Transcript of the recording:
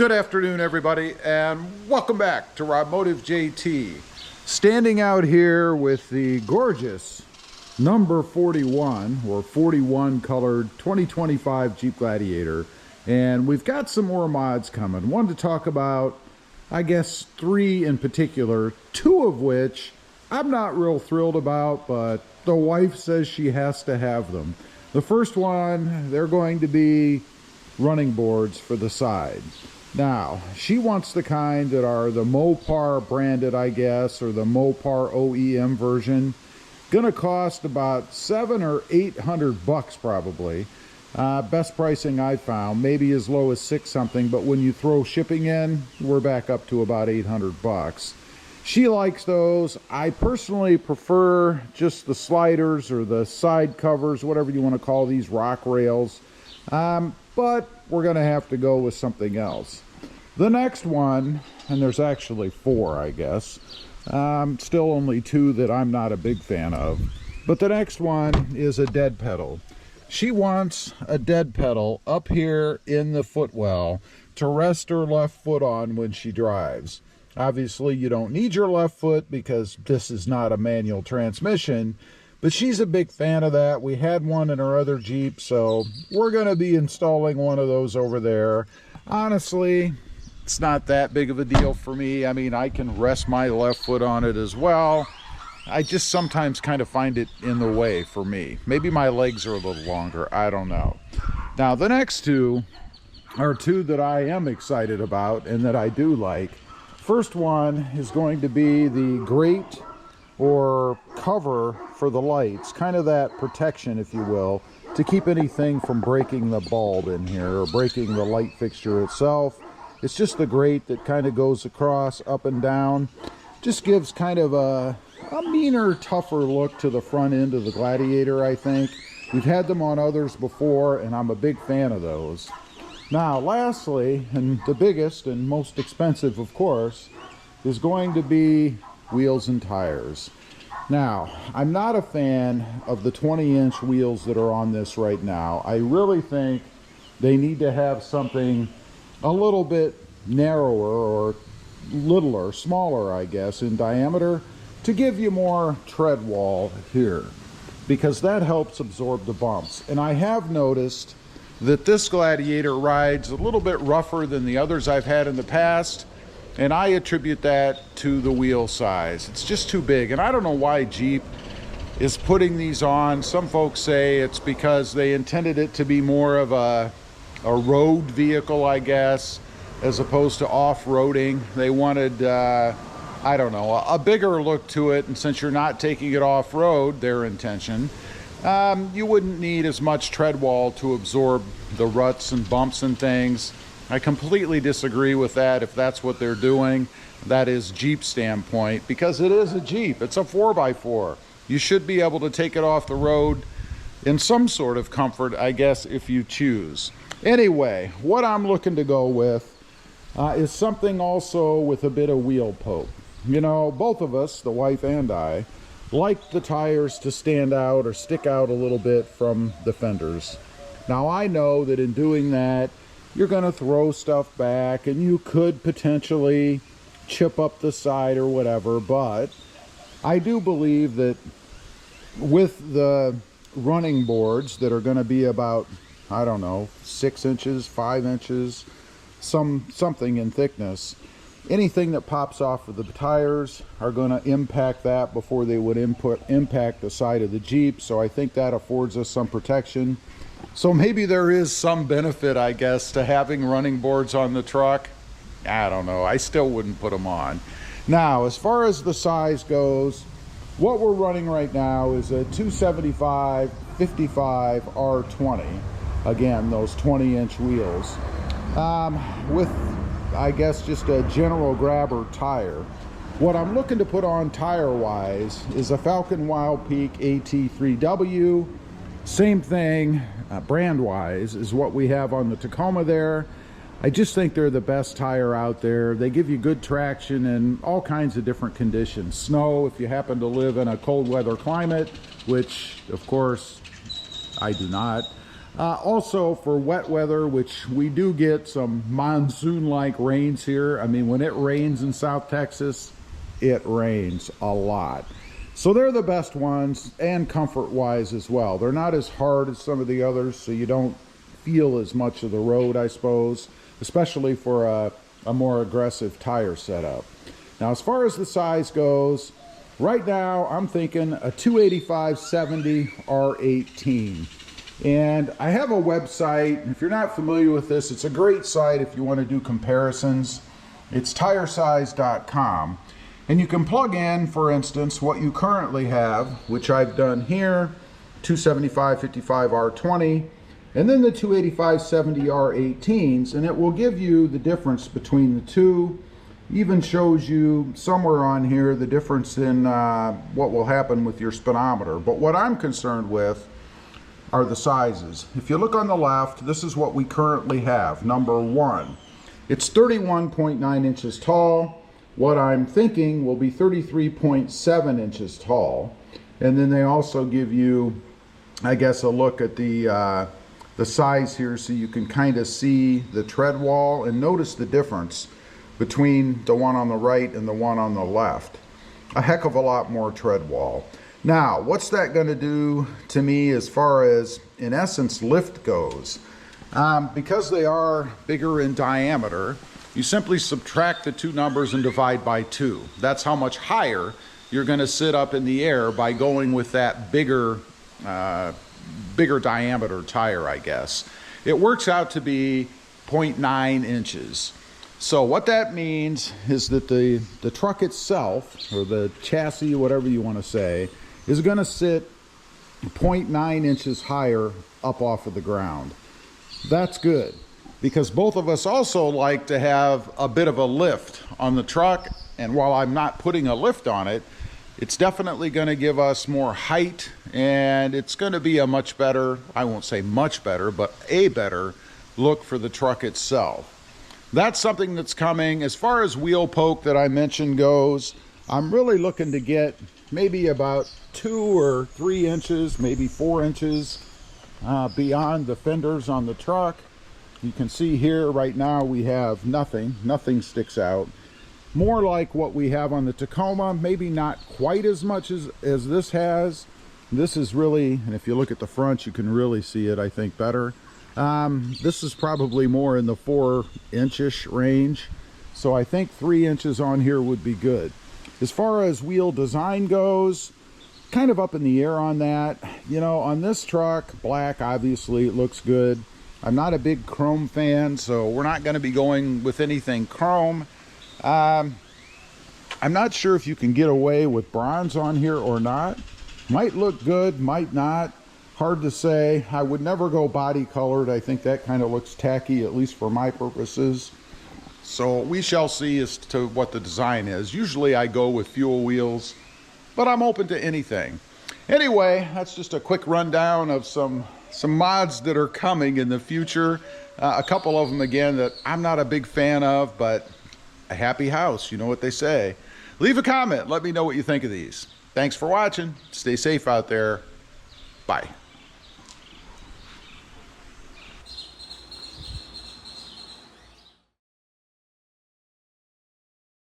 Good afternoon, everybody, and welcome back to ROBMOTIVE Standing out here with the gorgeous number 41 or 41 colored 2025 Jeep Gladiator, and we've got some more mods coming. One to talk about, I guess, three in particular, two of which I'm not real thrilled about, but the wife says she has to have them. The first one, they're going to be running boards for the side. Now, she wants the kind that are the Mopar branded, I guess, or the Mopar OEM version. Gonna cost about $700 or $800 probably. Best pricing I found, maybe as low as $6 something, but when you throw shipping in, we're back up to about $800. She likes those. I personally prefer just the sliders or the side covers, whatever you want to call these, rock rails. But we're going to have to go with something else. The next one, and there's actually four, I guess. Still only two that I'm not a big fan of. But the next one is a dead pedal. She wants a dead pedal up here in the footwell to rest her left foot on when she drives. Obviously, you don't need your left foot because this is not a manual transmission. But she's a big fan of that. We had one in her other Jeep, so we're going to be installing one of those over there. Honestly, it's not that big of a deal for me. I mean, I can rest my left foot on it as well. I just sometimes kind of find it in the way for me. Maybe my legs are a little longer. I don't know. Now, the next two are two that I am excited about and that I do like. First one is going to be the grate or cover for the lights, kind of that protection, if you will, to keep anything from breaking the bulb in here or breaking the light fixture itself. It's just the grate that kind of goes across up and down. Just gives kind of a meaner, tougher look to the front end of the Gladiator, I think. We've had them on others before, and I'm a big fan of those. Now, lastly, and the biggest and most expensive, of course, is going to be wheels and tires. Now, I'm not a fan of the 20-inch wheels that are on this right now. I really think they need to have something a little bit narrower or littler, smaller, I guess, in diameter to give you more tread wall here, because that helps absorb the bumps. And I have noticed that this Gladiator rides a little bit rougher than the others I've had in the past, and I attribute that to the wheel size. It's just too big, and I don't know why Jeep is putting these on. Some folks say it's because they intended it to be more of a road vehicle, I guess, as opposed to off-roading. They wanted, I don't know, a bigger look to it, and since you're not taking it off-road, their intention, you wouldn't need as much tread wall to absorb the ruts and bumps and things. I completely disagree with that if that's what they're doing. That is Jeep standpoint, because it is a Jeep. It's a 4x4. You should be able to take it off the road in some sort of comfort, I guess, if you choose. Anyway, what I'm looking to go with is something also with a bit of wheel poke. You know, both of us, the wife and I, like the tires to stand out or stick out a little bit from the fenders. Now, I know that in doing that, you're going to throw stuff back and you could potentially chip up the side or whatever, but I do believe that with the running boards that are going to be about, I don't know, 6 inches, 5 inches, something in thickness, anything that pops off of the tires are going to impact that before they would impact the side of the Jeep. So I think that affords us some protection. So maybe there is some benefit, I guess, to having running boards on the truck. I don't know. I still wouldn't put them on. Now, as far as the size goes, what we're running right now is a 275 55 R20. Again, those 20-inch wheels. With, I guess, just a general grabber tire. What I'm looking to put on tire-wise is a Falcon Wild Peak AT3W. Same thing, brand-wise, is what we have on the Tacoma there. I just think they're the best tire out there. They give you good traction in all kinds of different conditions. Snow, if you happen to live in a cold weather climate, which, of course, I do not. Also for wet weather, which we do get some monsoon-like rains here. I mean, when it rains in South Texas, it rains a lot. So they're the best ones, and comfort-wise as well. They're not as hard as some of the others, so you don't feel as much of the road, I suppose, especially for a more aggressive tire setup. Now, as far as the size goes, right now I'm thinking a 285/70 R18. And I have a website. If you're not familiar with this, it's a great site if you want to do comparisons. It's tiresize.com. And you can plug in, for instance, what you currently have, which I've done here, 275/55 R20, and then the 285/70 R18s, and it will give you the difference between the two. Even shows you somewhere on here the difference in what will happen with your speedometer. But what I'm concerned with are the sizes. If you look on the left, this is what we currently have. Number 1, it's 31.9 inches tall. What I'm thinking will be 33.7 inches tall. And then they also give you, I guess, a look at the size here so you can kind of see the tread wall and notice the difference between the one on the right and the one on the left. A heck of a lot more tread wall. Now, what's that going to do to me as far as, in essence, lift goes? Because they are bigger in diameter, you simply subtract the two numbers and divide by 2. That's how much higher you're going to sit up in the air by going with that bigger diameter tire, I guess. It works out to be 0.9 inches. So what that means is that the truck itself, or the chassis, whatever you want to say, is going to sit 0.9 inches higher up off of the ground. That's good, because both of us also like to have a bit of a lift on the truck, and while I'm not putting a lift on it, it's definitely going to give us more height, and it's going to be a much better, I won't say much better, but a better look for the truck itself. That's something that's coming. As far as wheel poke that I mentioned goes, I'm really looking to get maybe about 2 or 3 inches, maybe 4 inches beyond the fenders on the truck. You can see here right now we have nothing sticks out. More like what we have on the Tacoma, maybe not quite as much as this has. This is really, and if you look at the front, you can really see it, I think, better. This is probably more in the 4-inch-ish range. So I think 3 inches on here would be good. As far as wheel design goes, kind of up in the air on that. You know, on this truck, black, obviously, it looks good. I'm not a big chrome fan, so we're not going to be going with anything chrome. I'm not sure if you can get away with bronze on here or not. Might look good, might not. Hard to say. I would never go body colored. I think that kind of looks tacky, at least for my purposes. So we shall see as to what the design is. Usually I go with fuel wheels, but I'm open to anything. Anyway, that's just a quick rundown of some mods that are coming in the future. A couple of them, again, that I'm not a big fan of, but a happy house, you know what they say. Leave a comment. Let me know what you think of these. Thanks for watching. Stay safe out there. Bye.